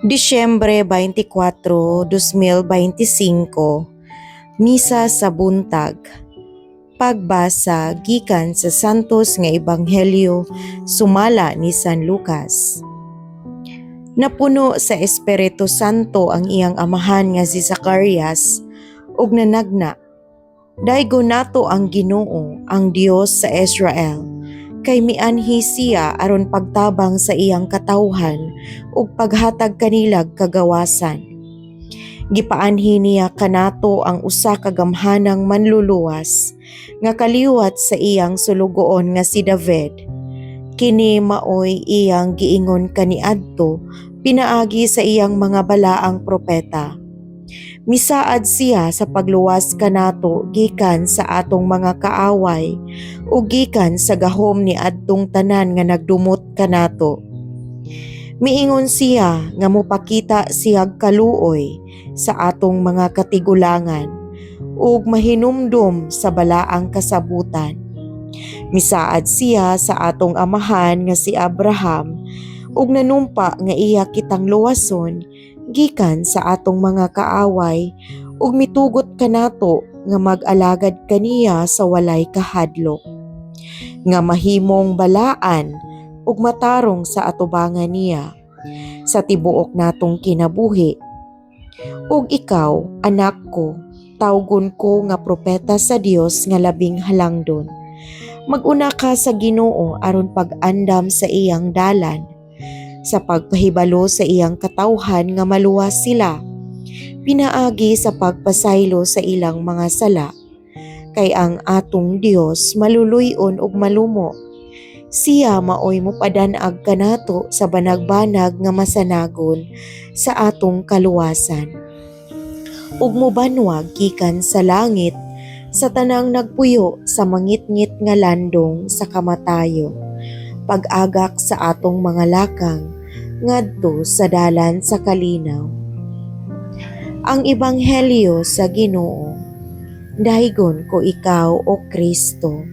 Disyembre 24, 2025, Misa sa Buntag. Pagbasa gikan sa Santos nga Ebanghelyo sumala ni San Lucas. Napuno sa Espiritu Santo ang iyang amahan nga si Zacarias ug nanagna. Daygo nato ang Ginoo, ang Dios sa Israel, kay mianhi siya aron pagtabang sa iyang katawhan ug paghatag kanilag kagawasan. Gipaanhi niya kanato ang usa ka gamhanang manluluwas nga kaliwat sa iyang sulugoon nga si David. Kini maoy iyang giingon kaniadto pinaagi sa iyang mga balaang propeta. Misaad siya sa pagluwas kanato gikan sa atong mga kaaway ug gikan sa gahom ni adtong tanan nga nagdumot kanato. Miingon siya nga mopakita siyag kaluoy sa atong mga katigulangan ug mahinumdum sa balaang kasabutan. Misaad siya sa atong amahan nga si Abraham ug nanumpa nga iya kitang luwason gikan sa atong mga kaaway ug mitugot kanato nga mag-alagad kaniya sa walay kahadlok. Nga mahimong balaan ug matarong sa atubangan niya sa tibuok natong kinabuhi. Ug ikaw, anak ko, tawgon ko nga propeta sa Dios nga labing halangdon. Mag-una ka sa Ginoo aron pag-andam sa iyang dalan, sa pagpahibalo sa iyang katawhan nga maluwas sila, pinaagi sa pagpasaylo sa ilang mga sala, kay ang atong Dios maluluy-on ug malumo. Siya maoy mopadan-ag kanato sa banag-banag nga masanagon sa atong kaluwasan. Ug mobanwag gikan sa langit sa tanang nagpuyo sa mangitngit nga landong sa kamatayo, pag-agak sa atong mga lakang ngadto sa dalan sa kalinaw. Ang Ebanghelyo sa Ginoo. Dahigon ko ikaw, O Kristo.